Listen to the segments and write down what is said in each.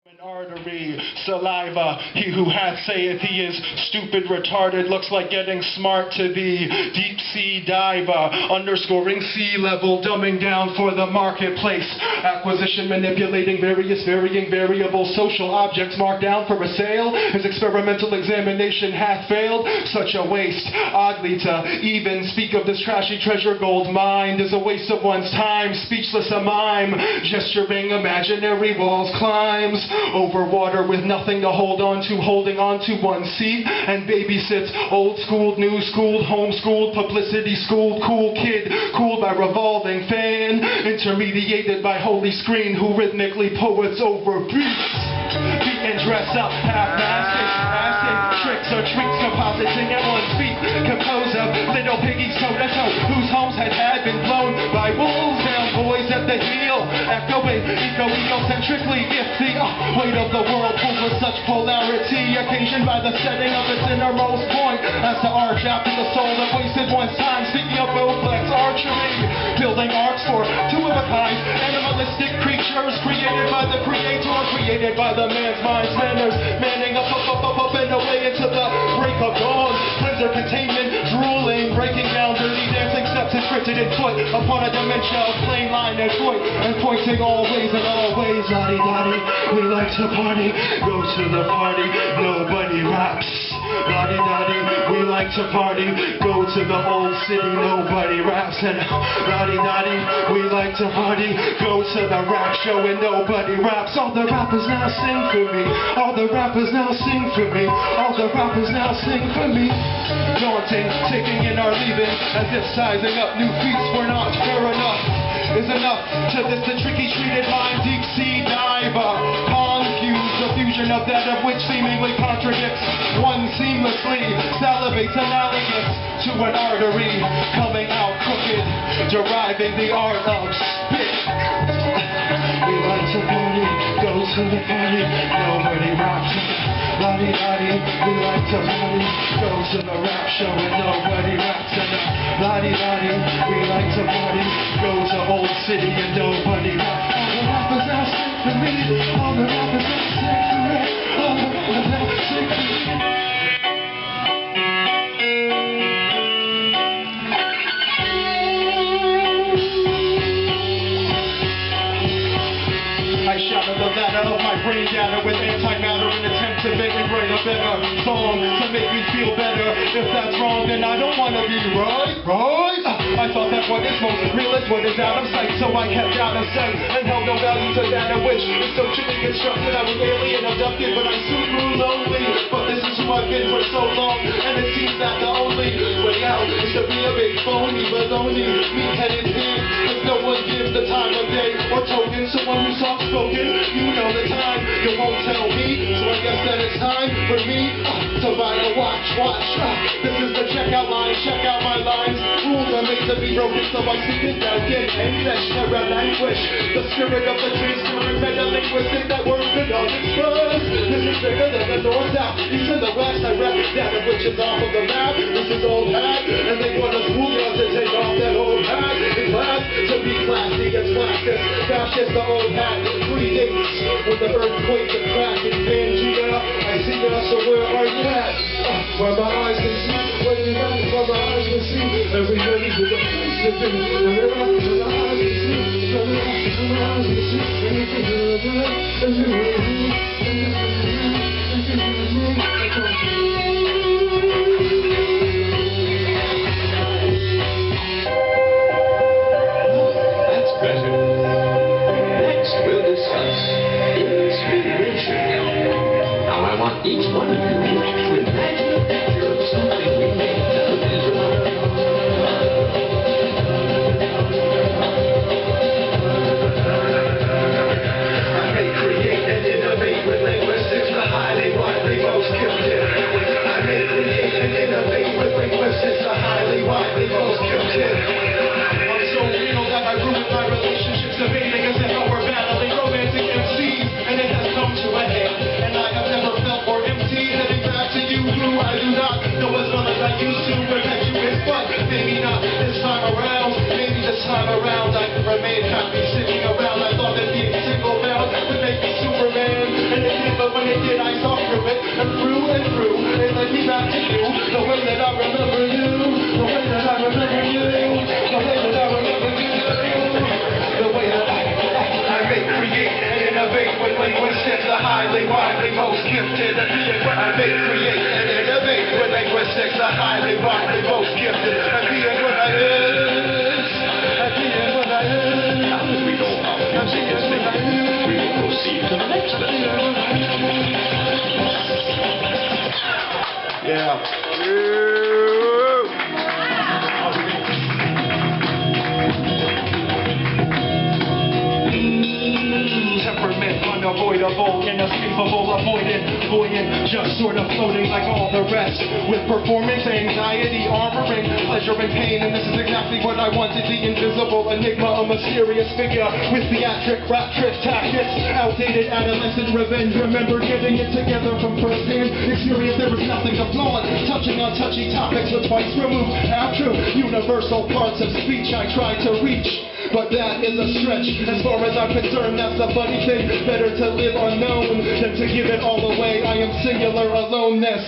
An artery, saliva, he who hath saith he is stupid, retarded, looks like getting smart to the deep sea diver, underscoring sea level, dumbing down for the marketplace, acquisition, manipulating various varying variable social objects marked down for a sale, his experimental examination hath failed, such a waste, oddly to even speak of this trashy treasure gold mine is a waste of one's time, speechless a mime, gesturing imaginary walls climbs, over water with nothing to hold on to, holding on to one seat, and babysits old-schooled, new-schooled, homeschooled, publicity-schooled, cool kid, cooled by revolving fan, intermediated by holy screen, who rhythmically poets over beats, beat and dress up, half-masted, acid, tricks or treats, compositing at one's feet, composed of little piggies toe-to-toe, whose homes had been blown by wolves down, boys at the heel, echoing egocentrically, if the weight of the world pulls with such polarity, occasioned by the setting of its innermost point, as to arch after the soul that wasted one's time, speaking of bowflex archery, building arcs for two of a kind, animalistic creatures created by the creator, created by the man's mind's manners, manning up and away into the break of dawn, cleanser containment, drooling, breaking down dirty dancing steps encrypted in foot upon a dementia of plain line and foot, and pointing always and always, lottie-dottie, we like to party, go to the party, nobody raps, lottie-dottie, we like to party, go to the old city, nobody raps, and lottie-dottie, we like to party, go to the rap show and nobody raps, all the rappers now sing for me, all the rappers now sing for me, all the rappers now sing for me, daunting, taking in our leaving, as if sizing up new feats were not fair enough, is enough to this the tricky treated mind, deep sea diver, confused, the fusion of that of which seemingly contradicts one seamlessly, salivates analogous to an artery, coming out crooked, deriving the art of spit. We like to party, go to the party, nobody raps. Lottie-dottie, we like to party, go to the rap show and nobody raps. And lottie-dottie, we like to party, go to old city and nobody raps. All the rappers now sing for me, all the rappers now sing for me, all the rappers now sing for me. I shouted the ladder of my brain data with antimatter in attempt to make me write a better song to make me feel better. If that's wrong, then I don't want to be right. I thought that what is most real is what is out of sight, so I kept out of sight and held no value to data which is socially constructed. I was alien abducted, but I soon grew lonely. But this is who I've been for so long, and it seems that the only way out is to be a big phony baloney, meat-headed pig, cause no one gives the time of day or token. Someone who's soft-spoken, you know the time, you won't tell me, so I guess that it's time for me to buy a watch. This is the checkout line, check out my lines, rules are made to be broken, so I seek it down, get English, terror language, the spirit of the transparent meta-linguistic that works beyond express. This is bigger than the north, south, east and the west, I rap data which is off of the map, this is old hat, and they want us hooligans to take off that old hat in class, to be classy as classist, fascist, the old hat, predates with the earthquake, the crack in Pangea, I see ya, so where are you at? Where my eyes can see, where you at, where my eyes can see, everybody with a place to be, where my eyes can see, where my eyes can see, everything that's better. Next we'll discuss inspiration. Now I want each one of you to imagine a picture of something we made that is I may create and innovate with linguistics, the highly, widely most gifted. to you, the way that I remember you, the way that I remember you, the way that I remember you, the way that I make, create, and innovate with linguistics, the highly, widely most gifted. I make, create, and innovate with linguistics, the highly, widely most gifted. And being what I is, and being what I is. As we go out in this segment, we will proceed to the next lesson. Yeah. Temperament unavoidable, inescapable, avoidant, buoyant, just sort of floating like all the rest. With performance anxiety, armoring, pleasure and pain, and this is exactly what I wanted. The invisible enigma, a mysterious figure with theatric rap trick tactics, outdated adolescent revenge. Remember getting it together from first-hand experience. There was nothing to flaunt, touching on touchy topics with twice removed after universal parts of speech I tried to reach. But that is a stretch. As far as I'm concerned, that's the funny thing. Better to live unknown than to give it all away. I am singular aloneness.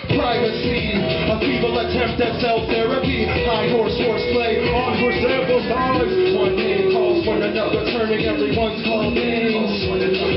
Privacy, a feeble attempt at self-therapy. High horseplay on for sample size. One name calls one another, turning everyone's called names.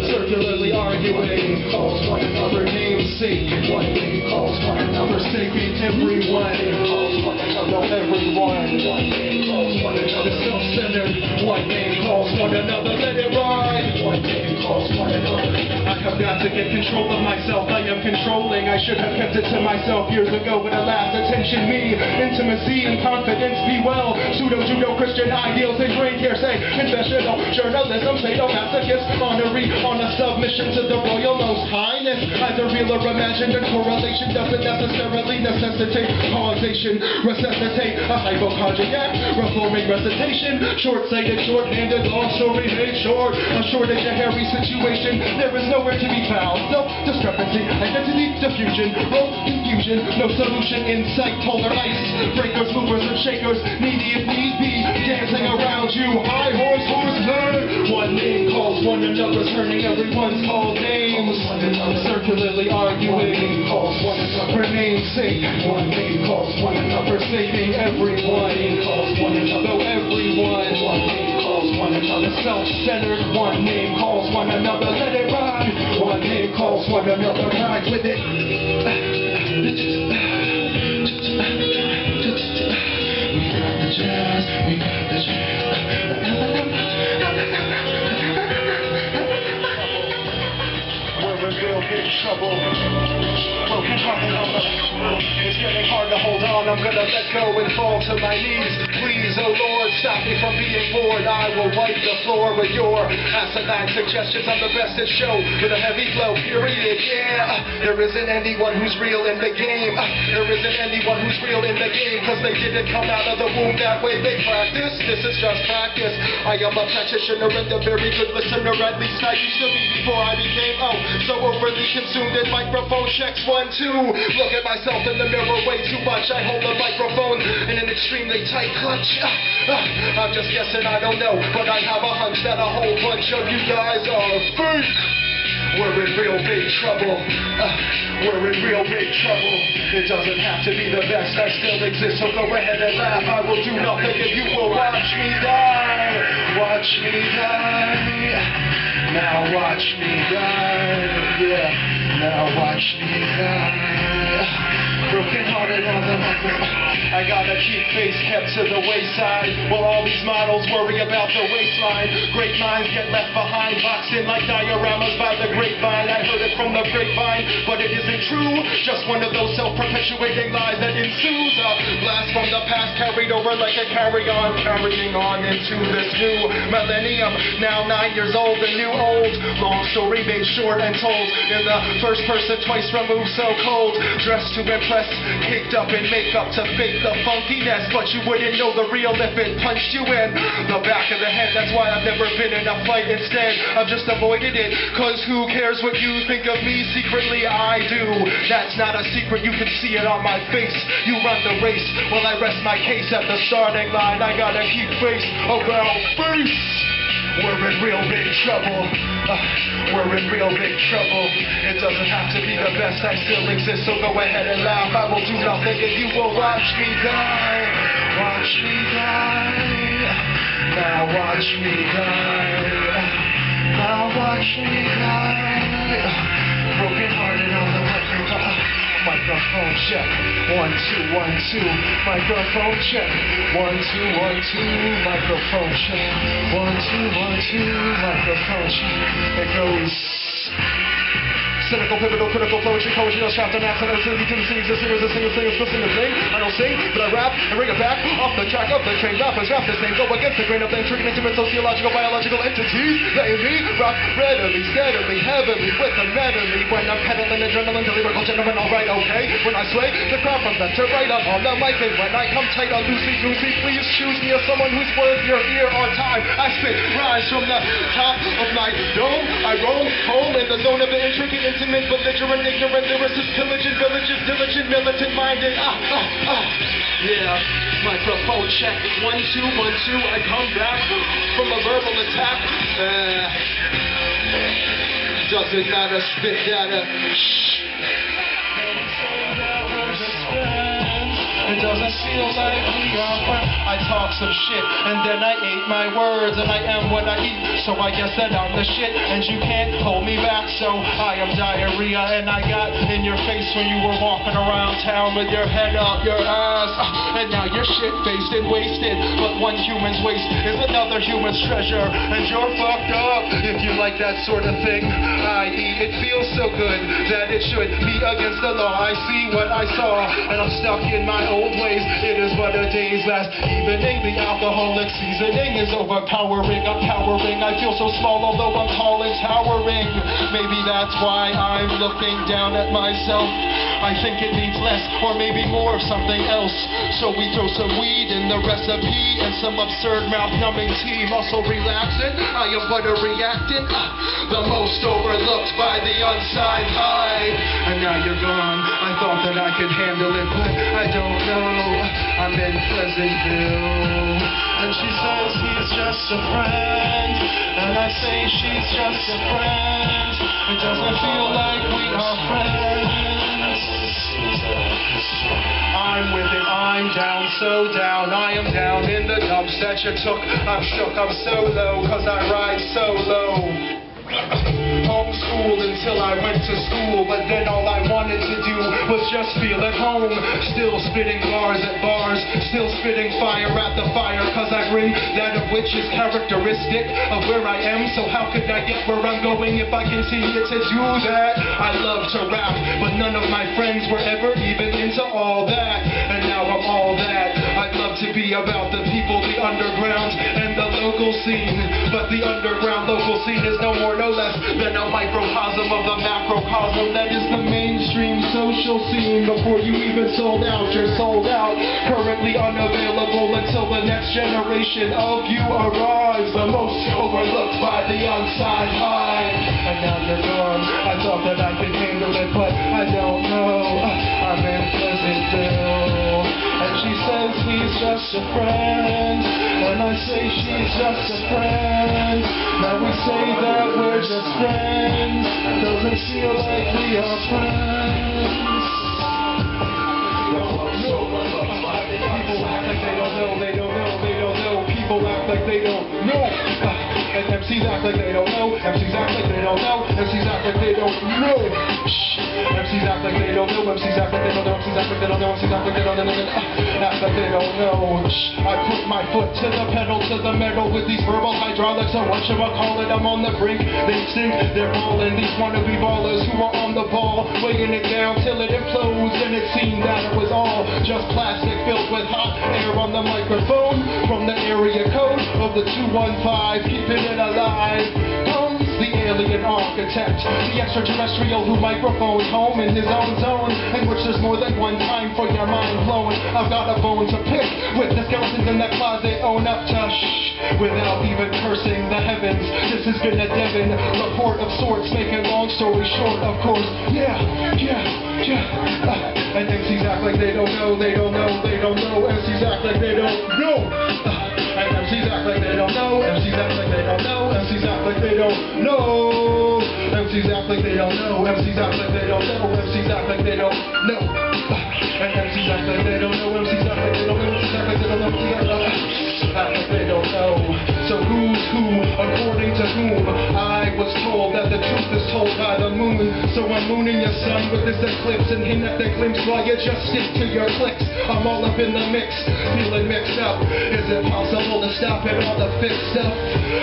Circularly arguing, calls one another namesake. One name calls one another, forsaking everyone. Calls one another, everyone. One name calls one another, self-centered. One name calls one another, let it ride. One name calls one another. I have got to get control of myself. I am controlling. I should have kept it to myself years ago, but alas, attention me, intimacy and confidence be well. Pseudo-Judo-Christian ideals and great hearsay, confessional journalism, sadomasochist, honorary on a submission to the royal most highness. Either real or imagined, and correlation doesn't necessarily necessitate causation. Resuscitate a hypochondriac, reforming recitation, short-sighted, short-handed, long story made short. A shortage, a hairy situation, there is nowhere to be found. No discrepancy, identity, diffusion, confusion, no solution in sight. Polar ice, breakers, movers, and shakers, needy if need be, dancing around you. High horseplay. One name calls one another, turning everyone's called names. Circularly arguing, calls one another, namesake. One name calls one another, forsaking everyone. Calls one another, everyone. One name calls one another, self-centered. One name calls one another, let it ride. One name calls one another, ride with it. We got the jazz, we got the jazz. We're in real big trouble. Broken hearted on the it's getting hard to hold on. I'm gonna let go and fall to my knees. Please, oh Lord, stop me from being bored. I will wipe the floor with your asinine suggestions. I'm the best at show with a heavy flow, period. Yeah, there isn't anyone who's real in the game. There isn't anyone who's real in the game, cause they didn't come out of the womb that way. They practice, this is just practice. I am a practitioner and a very good listener. At least I used to be before I became so overly consumed in microphone checks 1, 2. Look at myself in the mirror way too much. I hold the microphone in an extremely tight clutch. I'm just guessing, I don't know, but I have a hunch that a whole bunch of you guys are fake. We're in real big trouble. We're in real big trouble. It doesn't have to be the best, I still exist, so go ahead and laugh. I will do nothing if you will watch me die. Watch me die. Now watch me die. Yeah, now watch me die. Broken hearted on the I gotta keep face kept to the wayside, while all these models worry about the waistline. Great minds get left behind, boxed in like dioramas by the grapevine. I heard it from the grapevine, but it isn't true. Just one of those self-perpetuating lies that ensues. A blast from the past carried over like a carry-on, carrying on into this new millennium. Now 9 years old, the new old. Long story made short and told in the first person, twice removed, so cold. Dressed to impress, caked up in makeup to fake the funkiness, but you wouldn't know the real if it punched you in the back of the head. That's why I've never been in a fight. Instead, I've just avoided it, cause who cares what you think of me? Secretly I do. That's not a secret, you can see it on my face. You run the race while I rest my case at the starting line. I gotta keep face around face. We're in real big trouble. We're in real big trouble. It doesn't have to be the best, I still exist, so go ahead and laugh. I will do nothing and you will watch me die. Watch me die. Now watch me die. Now watch me die. Broken hearted on the microphone check. 1, 2, 1, 2. Microphone check. 1, 2, 1, 2. Microphone check. 1, 2, 1, 2. Microphone check. It goes. Cynical, pivotal, critical, poetry, poetry, no shaft, and accident, silly, Tennessee, existing, resisting, singing, the thing. I don't sing, but I rap and bring it back off the track of the train. Rappers rap the same, go against the grain of things, tricking intimate, sociological, biological entities. They and me rock readily, steadily, heavily, with them readily. When I'm peddling adrenaline, the lyrical gentleman, alright, okay. When I sway, the crowd from left to right, I'm on the mic, and when I come tight on loosey-goosey, please choose me as someone who's worth your ear or time. I spit rhymes from the top of my dome. I roam home in the zone of the intricate, intimate, belligerent, ignorant lyricist, pillaging villages, diligent, militant-minded. Yeah, microphone check. 1, 2, 1, 2. I come back from a verbal attack. Doesn't matter, spit data. It doesn't feel like we are friends. I talk some shit, and then I ate my words, and I am what I eat, so I guess that I'm the shit, and you can't hold me back, so I am diarrhea, and I got in your face when you were walking around town with your head up your ass, and now you're shit-faced and wasted, but one human's waste is another human's treasure, and you're fucked up if you like that sort of thing, i.e. it feels so good that it should be against the law. I see what I saw, and I'm stuck in my old ways. It is but a day's last evening. The alcoholic seasoning is overpowering. I'm cowering. I feel so small, although I'm tall and towering. Maybe that's why I'm looking down at myself. I think it needs less, or maybe more of something else. So we throw some weed in the recipe and some absurd mouth-numbing tea. Muscle relaxing. I am but a reactant. The most overlooked by the unsigned high. And now you're gone. I thought that I could handle it, but I don't know. I'm in Pleasantville, and she says he's just a friend, and I say she's just a friend. It doesn't feel like we are friends. I'm with it, I'm down, so down. I am down in the dumps that you took. I'm shook, I'm so low, cause I ride solo. Homeschooled until I went to school, but then all I wanted to do was just feel at home. Still spitting bars at bars, still spitting fire at the fire, cause I bring that of which is characteristic of where I am. So how could I get where I'm going if I continue to do that? I love to rap, but none of my friends were ever even into all that, and now I'm all that. I'd love to be about the people, the underground, and the local scene, but the underground local scene is no more, no less than a microcosm of the macrocosm that is the mainstream social scene. Before you even sold out, you're sold out. Currently unavailable until the next generation of you arrives. The most overlooked by the unsigned high. And now you're gone. I thought that I could handle it, but I don't know. I'm in Pleasantville, and she says he's just a friend, and I say she's just a friend. Now we say that we're just friends. Doesn't feel like we are friends. People act like they don't know, they don't know, they don't know. People act like they don't know. And MCs act like they don't know. MCs act like they don't know. MCs act like they don't know. MCs act like they don't know. MCs act like they don't know. MCs act like they don't know. MCs act like they don't know. Act like they don't know. I put my foot to the pedal, to the metal with these verbal hydraulics. Or what should I call it? I'm on the brink. They sink, they're balling. These wannabe ballers who are on the ball, weighing it down till it implodes. And it seemed that it was all just plastic filled with hot air on the microphone from the area code of the 215. Keeping it alive comes the alien architect, the extraterrestrial who microphones home in his own zone, in which there's more than one time for your mind blowing. I've got a bone to pick with the skeletons in that closet. Own up to without even cursing the heavens. This has been a Devin report of sorts, making long story short, of course. And MCs act like they don't know, they don't know, they don't know. MCs act like they don't know. And MCs act like they don't know. MCs act like they don't know. MCs MCs act like they don't know. MCs act like they don't know. MCs act like they don't know. MCs act like they don't know. And MCs act like they don't know. MCs act like they don't know. MCs act like they don't know. MCs act like they don't know. So who's who, according to whom? I was told that the truth is told by the moon. So I'm mooning your son with this eclipse and him at the glimpse while you just stick to your clicks. I'm all up in the mix, feeling mixed up. Is it possible to stop it all the fixed stuff?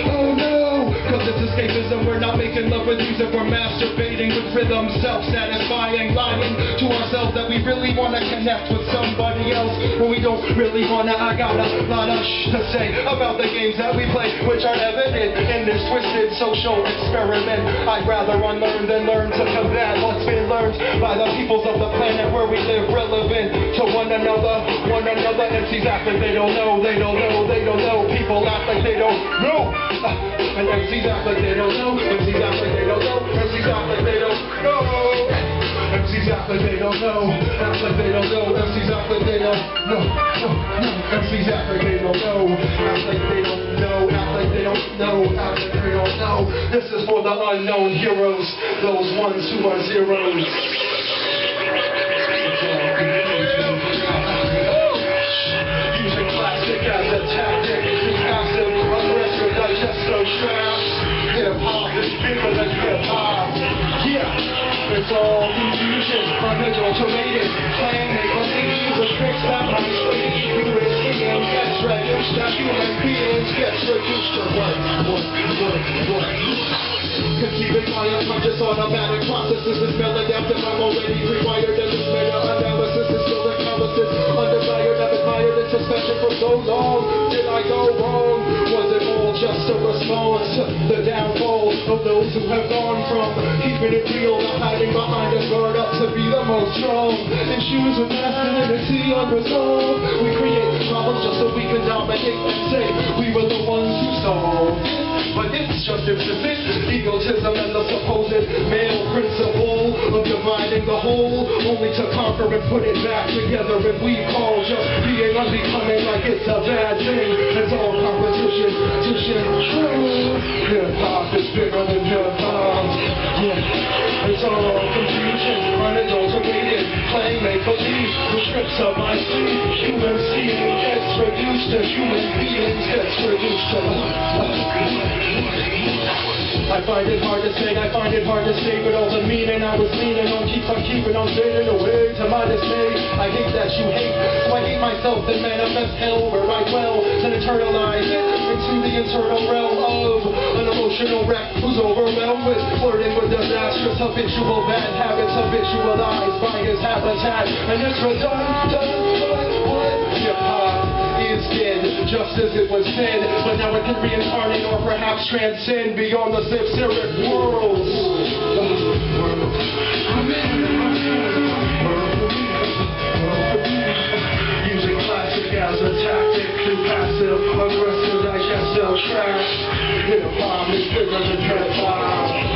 Oh no, cause it's escapism. We're not making love with music, we're masturbating with rhythm, self-satisfying, lying to ourselves that we really wanna connect with somebody else when we don't really wanna. I got a lot of to say about the games that we play, which are evident in this twisted social experiment. I'd rather unlearn than learn to combat what's been learned by the peoples of the planet where we live, relevant to one another. MCs act like they don't know, they don't know, they don't know. People act like they don't know. And MCs act like they don't know. MCs act like they don't know. MCs act like they don't know. MCs act like they don't know. Act like they don't know. MCs act like they don't know. MCs act like they don't know. Act like they don't know. Act like they don't know. Act like they don't know. This is for the unknown heroes, those ones who are zeros. Using plastic as a tactic, passive, aggressive, digesto traps. Hip-hop is bigger than hip-hop. Yeah, it's all confusion, unadulterated, playing make-believe, the tricks that might sleep. Human being gets reduced to human beings, gets reduced to what? Conceiving my unconscious automatic processes is maladaptive. I'm already rewired in this meta-analysis is still analysis. Undesired, I've admired in suspension for so long. Did I go wrong? Was it all just a response to the downfall of those who have gone from keeping it real to hiding behind a guard up to be the most strong? In shoes with masculinity unresolved, we create problems just so we can dominate and say we were the ones who solved. But it's just implicit egotism and the supposed male principle of dividing the whole, only to conquer and put it back together. And we call just being unbecoming like it's a bad thing. It's all competition, true. Hip-hop is bigger than hip-hop. Yeah, it's all confusion, unadulterated, playing make-believe. The tricks of my sleeve, human seeing gets reduced to human beings, gets reduced to I find it hard to say, but all the meaning I was leaning on keeps on keeping on fading away to my dismay. I hate that you hate, so I hate myself and manifest hell where I dwell, and internalize it into the internal realm of an emotional wreck who's overwhelmed with flirting with disastrous habitual bad habits, habitualized by his habitat, and it's redundant. What? Hip-hop is dead, just as it was said, but now it can reincarnate or perhaps transcend beyond the etheric worlds. Using plastic as a tactic through passive, aggressive, digestive traps. Hip-hop is bigger than hip-hop.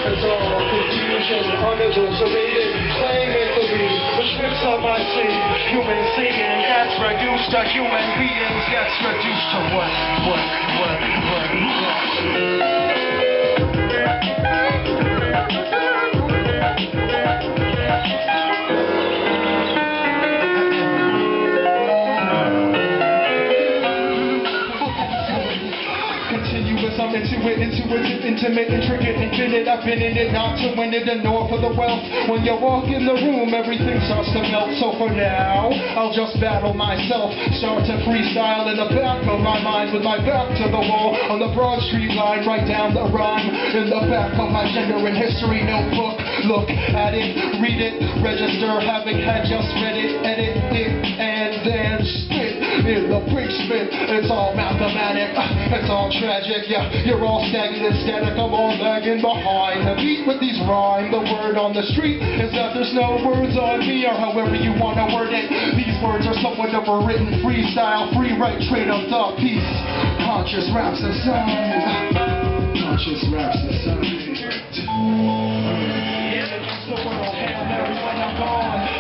It's all confusion, unadulterated, playing make-believe, the tricks of my sleeve. Human seeing gets reduced to human beings, gets reduced to what? I'm intuitive, intimate, intricate, infinite. I've been in it not to win it and nor for the wealth. When you walk in the room, everything starts to melt. So for now, I'll just battle myself. Start to freestyle in the back of my mind with my back to the wall. On the Broad Street line, write down the rhyme in the back of my gender and history notebook. Look at it, read it, register, having had just read it, edit it, and then spit in the big spit. It's all mathematic, it's all tragic, yeah. You're all stagnant, static, I'm all lagging behind the beat with these rhyme. The word on the street is that there's no words on me, or however you want to word it. These words are somewhat overwritten, freestyle, free write, trade of thought, peace. Conscious rap society. Conscious rap society.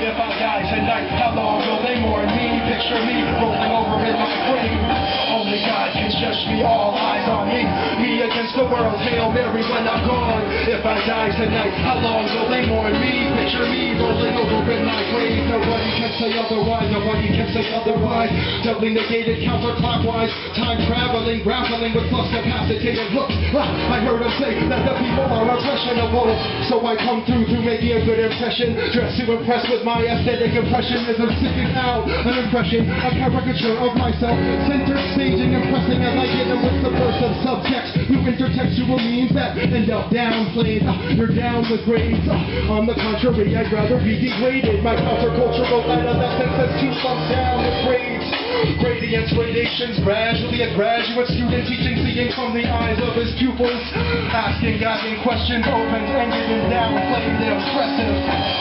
If I die tonight, how long will they mourn me? Picture me rolling over in my grave. Only God can judge me, all eyes on me. Me against against the world, Hail Mary when I'm gone. If I die tonight, how long will they mourn me? Picture me rolling over in my grave. Nobody can say otherwise, nobody can say otherwise. Doubly negated counterclockwise, time traveling, grappling with flux capacitated hooks. I heard him say that the people are impressionable, so I come through to make a good impression. Dressed to impress with my aesthetic impressionism, sticking out an impression, a caricature of myself, centered, staging, impressing as I get them with subversive subtext through intertextual means that end up downplayed. You're down with grades. On the contrary, I'd rather be degraded. My countercultural adolescence has two thumbs down with grades. Gradients, gradations, gradually a graduate student teaching, seeing from the eyes of his pupils, asking guiding questions, open-ended and downplayed, impressive.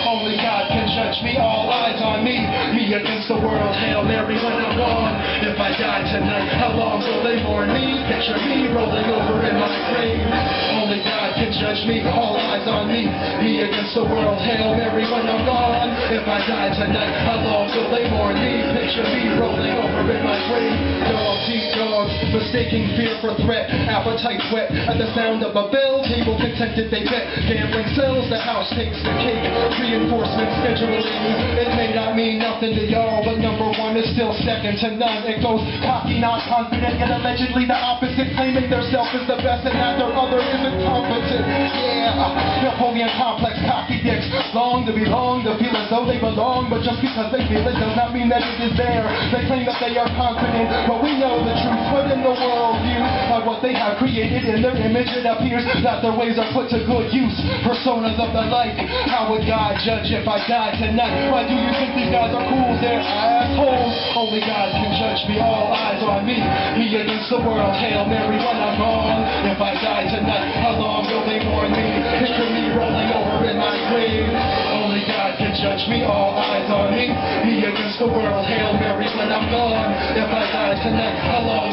Only God can judge me, all eyes on me, me against the world, Hail Mary when I'm gone. If I die tonight, how long will they mourn me? Picture me rolling over in my grave. Only God can judge me, all eyes on me, me against the world, Hail Mary when I'm gone. If I die tonight, how long will they mourn me? Picture me rolling over in my grave. Dogs eat dogs, mistaking fear for threat, appetite whet at the sound of a bell, table contented they bet, gambling sells, the house takes the cake, reinforcement scheduling. It may not mean nothing to y'all, but number one is still second to none. It goes cocky, not confident, yet allegedly the opposite, claiming their self is the best and that their other isn't competent. Yeah, Napoleon complex, cocky dicks, long to belong, to feel as though they belong, but just because they feel it does not mean that it is there. They claim that they are confident, but we know the truth. But in the worldview of what they have created in their image, it appears that their ways are put to good use. Personas of the like, how would God judge if I die tonight? Why do you think these guys are cool? They're assholes. Only God can judge me, all eyes on me, me against the world, Hail Mary when I'm gone. If I die tonight, how long will they mourn me? Picture me rolling over in my grave. Only God can judge me, all eyes on me, me against the world, Hail Mary when I'm gone. If I die tonight, how long